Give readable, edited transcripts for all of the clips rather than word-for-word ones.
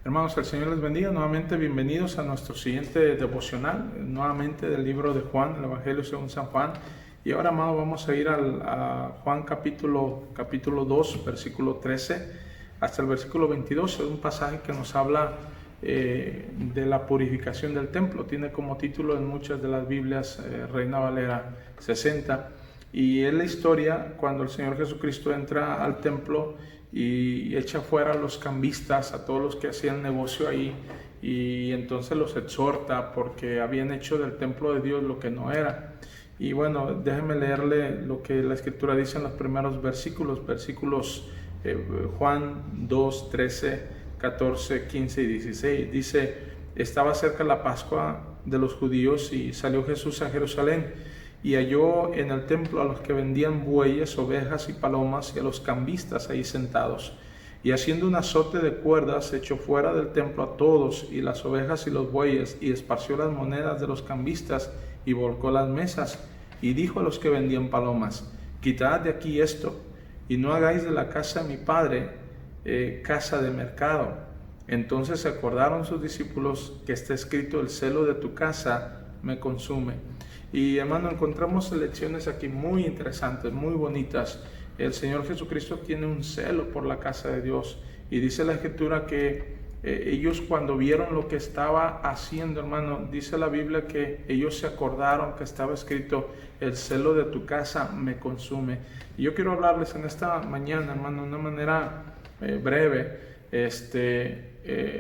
Hermanos, el Señor les bendiga. Nuevamente bienvenidos a nuestro siguiente devocional, nuevamente del libro de Juan, el Evangelio según San Juan. Y ahora, amado, vamos a ir a Juan capítulo 2, versículo 13 hasta el versículo 22. Es un pasaje que nos habla de la purificación del templo. Tiene como título en muchas de las Biblias Reina Valera 60. Y es la historia cuando el Señor Jesucristo entra al templo y echa fuera a los cambistas, a todos los que hacían negocio ahí, y entonces los exhorta porque habían hecho del templo de Dios lo que no era. Y bueno, déjenme leerle lo que la Escritura dice en los primeros versículos, Juan 2, 13, 14, 15 y 16. Dice: estaba cerca la Pascua de los judíos y salió Jesús a Jerusalén y halló en el templo a los que vendían bueyes, ovejas y palomas y a los cambistas ahí sentados. Y haciendo un azote de cuerdas echó fuera del templo a todos y las ovejas y los bueyes, y esparció las monedas de los cambistas y volcó las mesas. Y dijo a los que vendían palomas: quitad de aquí esto, y no hagáis de la casa de mi padre casa de mercado. Entonces se acordaron sus discípulos que está escrito: el celo de tu casa me consume. Y hermano, encontramos lecciones aquí muy interesantes, muy bonitas. El Señor Jesucristo tiene un celo por la casa de Dios, y dice la Escritura que ellos, cuando vieron lo que estaba haciendo, hermano, dice la Biblia que ellos se acordaron que estaba escrito: el celo de tu casa me consume. Y yo quiero hablarles en esta mañana, hermano, de una manera breve,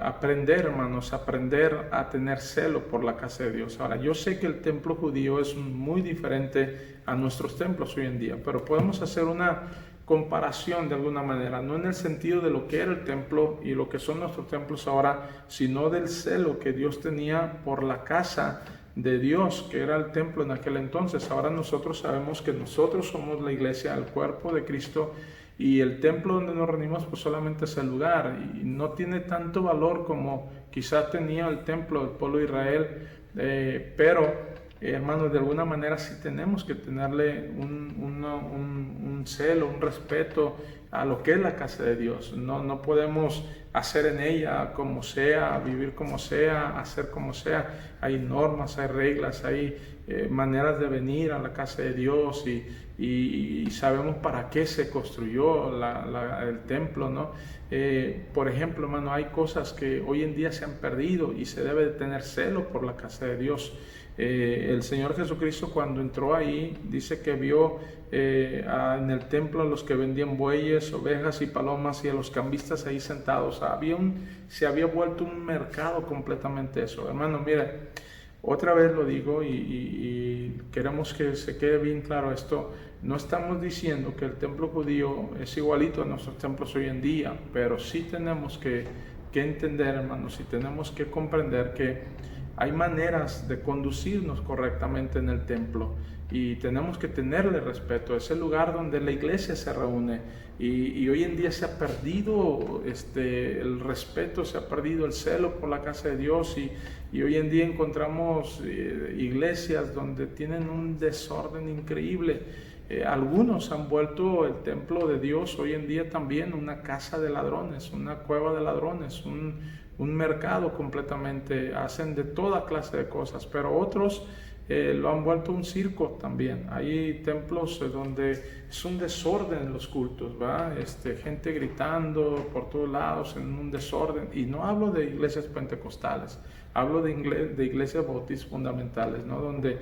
aprender, hermanos, aprender a tener celo por la casa de Dios. Ahora, yo sé que el templo judío es muy diferente a nuestros templos hoy en día, pero podemos hacer una comparación de alguna manera, no en el sentido de lo que era el templo y lo que son nuestros templos ahora, sino del celo que Dios tenía por la casa de Dios, que era el templo en aquel entonces. Ahora nosotros sabemos que nosotros somos la iglesia, el cuerpo de Cristo, y el templo donde nos reunimos pues solamente es el lugar, y no tiene tanto valor como quizás tenía el templo del pueblo de Israel, pero hermanos, de alguna manera sí tenemos que tenerle un celo, un respeto a lo que es la casa de Dios. No podemos hacer en ella como sea, vivir como sea, hacer como sea. Hay normas, hay reglas, hay maneras de venir a la casa de Dios, y sabemos para qué se construyó el templo, ¿no? Por ejemplo, hermano, hay cosas que hoy en día se han perdido y se debe de tener celo por la casa de Dios. El Señor Jesucristo, cuando entró ahí, dice que vio en el templo a los que vendían bueyes, ovejas y palomas, y a los cambistas ahí sentados. Se había vuelto un mercado completamente eso. Hermano, mire, otra vez lo digo, y queremos que se quede bien claro esto. No estamos diciendo que el templo judío es igualito a nuestros templos hoy en día, pero sí tenemos que entender, hermanos, y tenemos que comprender que hay maneras de conducirnos correctamente en el templo, y tenemos que tenerle respeto. Es el lugar donde la iglesia se reúne, y hoy en día se ha perdido el respeto, se ha perdido el celo por la casa de Dios, y hoy en día encontramos iglesias donde tienen un desorden increíble. Algunos han vuelto el templo de Dios hoy en día también una casa de ladrones, una cueva de ladrones, un mercado completamente. Hacen de toda clase de cosas, pero otros lo han vuelto un circo también. Hay templos donde es un desorden en los cultos, ¿va? Gente gritando por todos lados en un desorden. Y no hablo de iglesias pentecostales, hablo de iglesias bautistas fundamentales, ¿no? Donde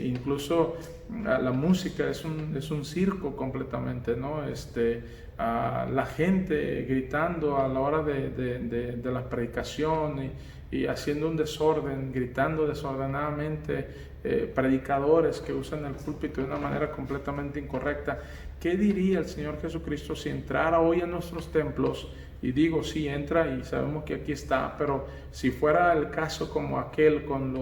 incluso la música es un circo completamente, ¿no? La gente gritando a la hora de la predicación, y haciendo un desorden, gritando desordenadamente, predicadores que usan el púlpito de una manera completamente incorrecta. ¿Qué diría el Señor Jesucristo si entrara hoy a nuestros templos? Y digo, sí, entra, y sabemos que aquí está, pero si fuera el caso como aquel con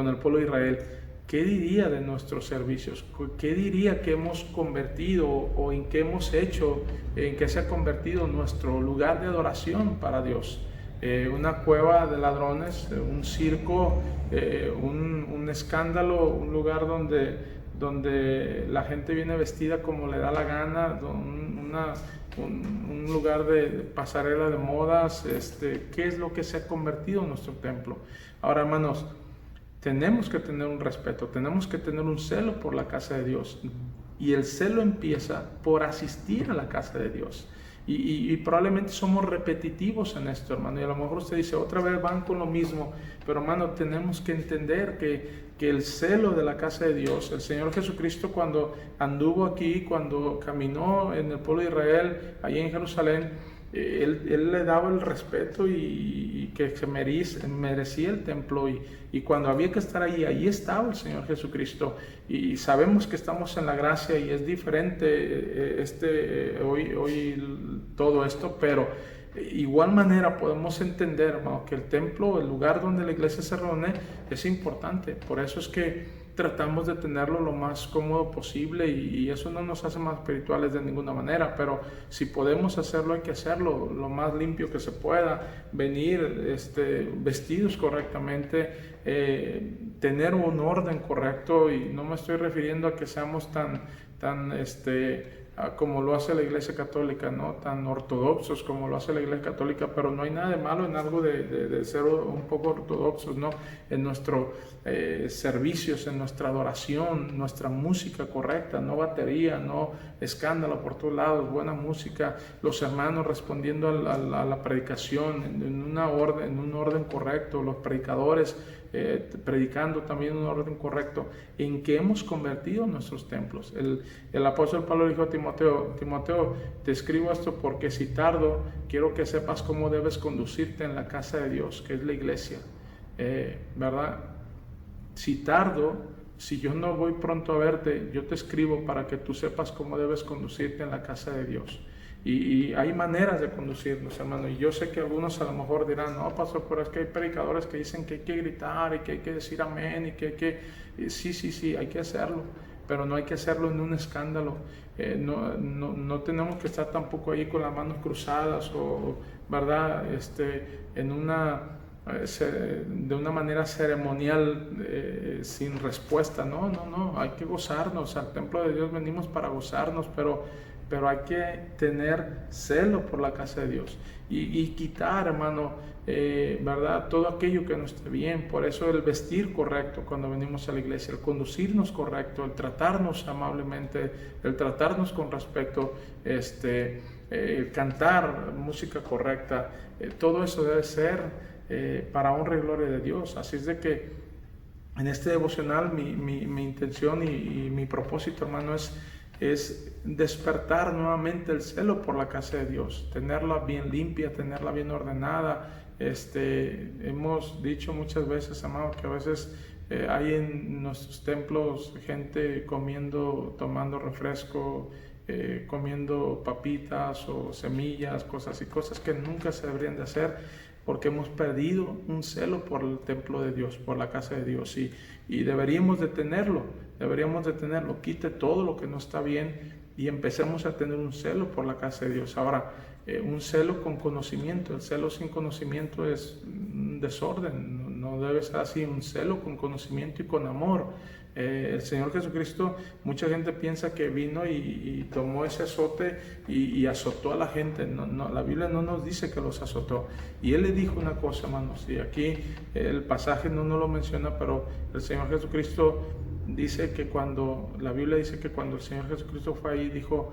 el pueblo de Israel, ¿qué diría de nuestros servicios? ¿Qué diría que hemos convertido, o en qué hemos hecho, en qué se ha convertido nuestro lugar de adoración para Dios? Una cueva de ladrones, un circo, un escándalo, un lugar donde la gente viene vestida como le da la gana, un lugar de pasarela de modas. ¿Qué es lo que se ha convertido en nuestro templo? Ahora, hermanos, tenemos que tener un respeto, tenemos que tener un celo por la casa de Dios. Y el celo empieza por asistir a la casa de Dios. Y probablemente somos repetitivos en esto, hermano. Y a lo mejor usted dice, otra vez van con lo mismo. Pero, hermano, tenemos que entender que el celo de la casa de Dios, el Señor Jesucristo cuando anduvo aquí, cuando caminó en el pueblo de Israel, allí en Jerusalén, él le daba el respeto y que se merecía el templo, y cuando había que estar ahí estaba el Señor Jesucristo. Y sabemos que estamos en la gracia y es diferente hoy todo esto, pero igual manera podemos entender, hermano, que el templo, el lugar donde la iglesia se reúne, es importante. Por eso es que tratamos de tenerlo lo más cómodo posible, y eso no nos hace más espirituales de ninguna manera, pero si podemos hacerlo, hay que hacerlo lo más limpio que se pueda, venir vestidos correctamente, tener un orden correcto. Y no me estoy refiriendo a que seamos tan como lo hace la Iglesia Católica, no tan ortodoxos como lo hace la Iglesia Católica, pero no hay nada de malo en algo de ser un poco ortodoxos, ¿no? En nuestros servicios, en nuestra adoración, nuestra música correcta, no batería, no escándalo por todos lados, buena música, los hermanos respondiendo a la predicación en un orden correcto, los predicadores predicando también en un orden correcto. ¿En qué hemos convertido nuestros templos? El apóstol Pablo dijo a Timoteo, te escribo esto porque si tardo, quiero que sepas cómo debes conducirte en la casa de Dios, que es la iglesia, ¿verdad? Si tardo, si yo no voy pronto a verte, yo te escribo para que tú sepas cómo debes conducirte en la casa de Dios. Y hay maneras de conducirnos, hermano. Y yo sé que algunos a lo mejor dirán, no, pastor, pero es que hay predicadores que dicen que hay que gritar y que hay que decir amén y que hay que... Sí, hay que hacerlo, pero no hay que hacerlo en un escándalo. No tenemos que estar tampoco ahí con las manos cruzadas o ¿verdad? De una manera ceremonial, sin respuesta. No, hay que gozarnos. Al templo de Dios venimos para gozarnos, pero hay que tener celo por la casa de Dios y quitar, hermano, ¿verdad? Todo aquello que no esté bien. Por eso el vestir correcto cuando venimos a la iglesia, el conducirnos correcto, el tratarnos amablemente, el tratarnos con respeto, cantar música correcta, todo eso debe ser para honra y gloria de Dios. Así es de que en este devocional mi intención y mi propósito, hermano, es despertar nuevamente el celo por la casa de Dios, tenerla bien limpia, tenerla bien ordenada. Hemos dicho muchas veces, amado, que a veces hay en nuestros templos gente tomando refresco, comiendo papitas o semillas, cosas que nunca se deberían de hacer, porque hemos perdido un celo por el templo de Dios, por la casa de Dios, y deberíamos de tenerlo. Quite todo lo que no está bien y empecemos a tener un celo por la casa de Dios. Ahora, un celo con conocimiento. El celo sin conocimiento es un desorden, no debe ser así. Un celo con conocimiento y con amor. El Señor Jesucristo, mucha gente piensa que vino y tomó ese azote y azotó a la gente. No, la Biblia no nos dice que los azotó. Y Él le dijo una cosa, hermanos, y aquí el pasaje no lo menciona, pero el Señor Jesucristo dice que la Biblia dice que cuando el Señor Jesucristo fue ahí, dijo,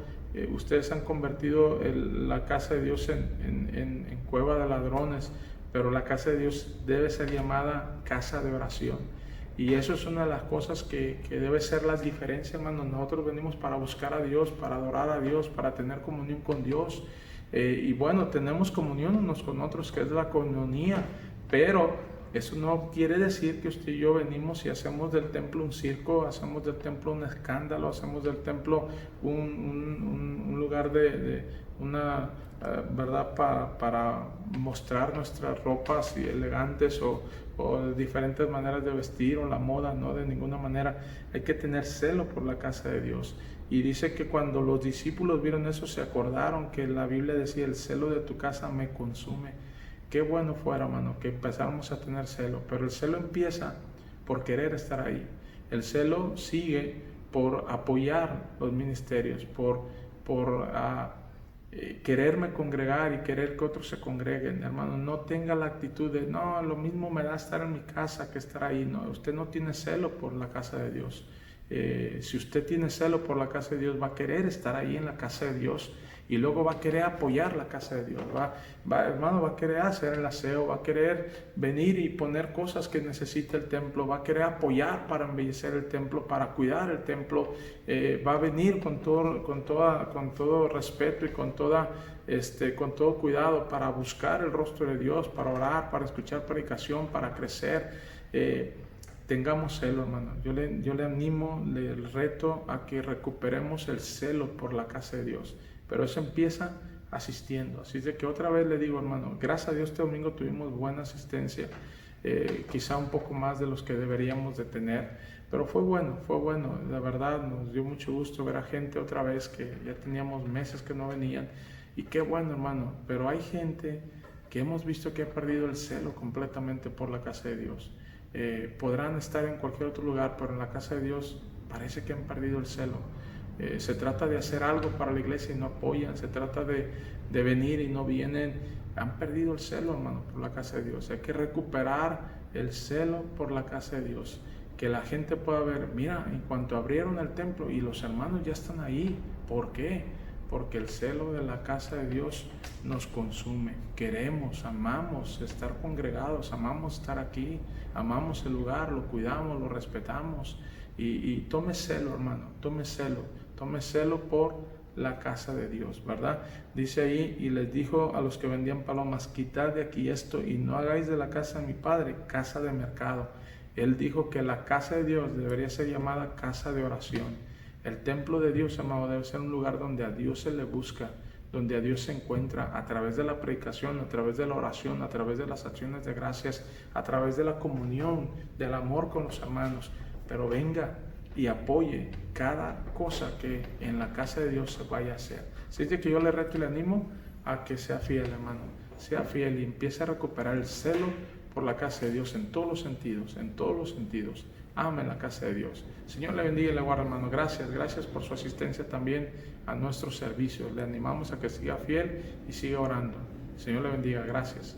ustedes han convertido la casa de Dios en cueva de ladrones, pero la casa de Dios debe ser llamada casa de oración. Y eso es una de las cosas que debe ser la diferencia, hermano. Nosotros venimos para buscar a Dios, para adorar a Dios, para tener comunión con Dios. Y bueno, tenemos comunión unos con otros, que es la coinonía, pero eso no quiere decir que usted y yo venimos y hacemos del templo un circo, hacemos del templo un escándalo, hacemos del templo un lugar de una verdad para mostrar nuestras ropas y elegantes o diferentes maneras de vestir o la moda. No, de ninguna manera. Hay que tener celo por la casa de Dios. Y dice que cuando los discípulos vieron eso, se acordaron que la Biblia decía, el celo de tu casa me consume. Qué bueno fuera, hermano, que empezáramos a tener celo, pero el celo empieza por querer estar ahí. El celo sigue por apoyar los ministerios, por quererme congregar y querer que otros se congreguen, hermano. No tenga la actitud de, no, lo mismo me da estar en mi casa que estar ahí. No, usted no tiene celo por la casa de Dios. Si usted tiene celo por la casa de Dios, va a querer estar ahí en la casa de Dios y luego va a querer apoyar la casa de Dios. Hermano, va a querer hacer el aseo, va a querer venir y poner cosas que necesita el templo, va a querer apoyar para embellecer el templo, para cuidar el templo. Va a venir con todo respeto y con todo cuidado para buscar el rostro de Dios, para orar, para escuchar predicación, para crecer. Tengamos celo, hermano. Yo le animo, le reto a que recuperemos el celo por la casa de Dios. Pero eso empieza asistiendo. Así es de que otra vez le digo, hermano, gracias a Dios este domingo tuvimos buena asistencia. Quizá un poco más de los que deberíamos de tener. Pero fue bueno. La verdad, nos dio mucho gusto ver a gente otra vez que ya teníamos meses que no venían. Y qué bueno, hermano. Pero hay gente que hemos visto que ha perdido el celo completamente por la casa de Dios. Podrán estar en cualquier otro lugar, pero en la casa de Dios parece que han perdido el celo. Se trata de hacer algo para la iglesia y no apoyan, se trata de venir y no vienen. Han perdido el celo, hermano, por la casa de Dios. Hay que recuperar el celo por la casa de Dios, que la gente pueda ver, mira, en cuanto abrieron el templo y los hermanos ya están ahí. ¿Por qué? Porque el celo de la casa de Dios nos consume. Queremos, amamos estar congregados, amamos estar aquí, amamos el lugar, lo cuidamos, lo respetamos. Y tome celo, hermano, tome celo por la casa de Dios, ¿verdad? Dice ahí, y les dijo a los que vendían palomas, quitad de aquí esto y no hagáis de la casa de mi padre casa de mercado. Él dijo que la casa de Dios debería ser llamada casa de oración. El templo de Dios, amado, debe ser un lugar donde a Dios se le busca, donde a Dios se encuentra a través de la predicación, a través de la oración, a través de las acciones de gracias, a través de la comunión, del amor con los hermanos. Pero venga y apoye cada cosa que en la casa de Dios se vaya a hacer. Así es de que yo le reto y le animo a que sea fiel, hermano. Sea fiel y empiece a recuperar el celo por la casa de Dios en todos los sentidos, en todos los sentidos. Ame la casa de Dios. Señor le bendiga y le guarde, hermano. Gracias por su asistencia también a nuestros servicios. Le animamos a que siga fiel y siga orando. Señor le bendiga. Gracias.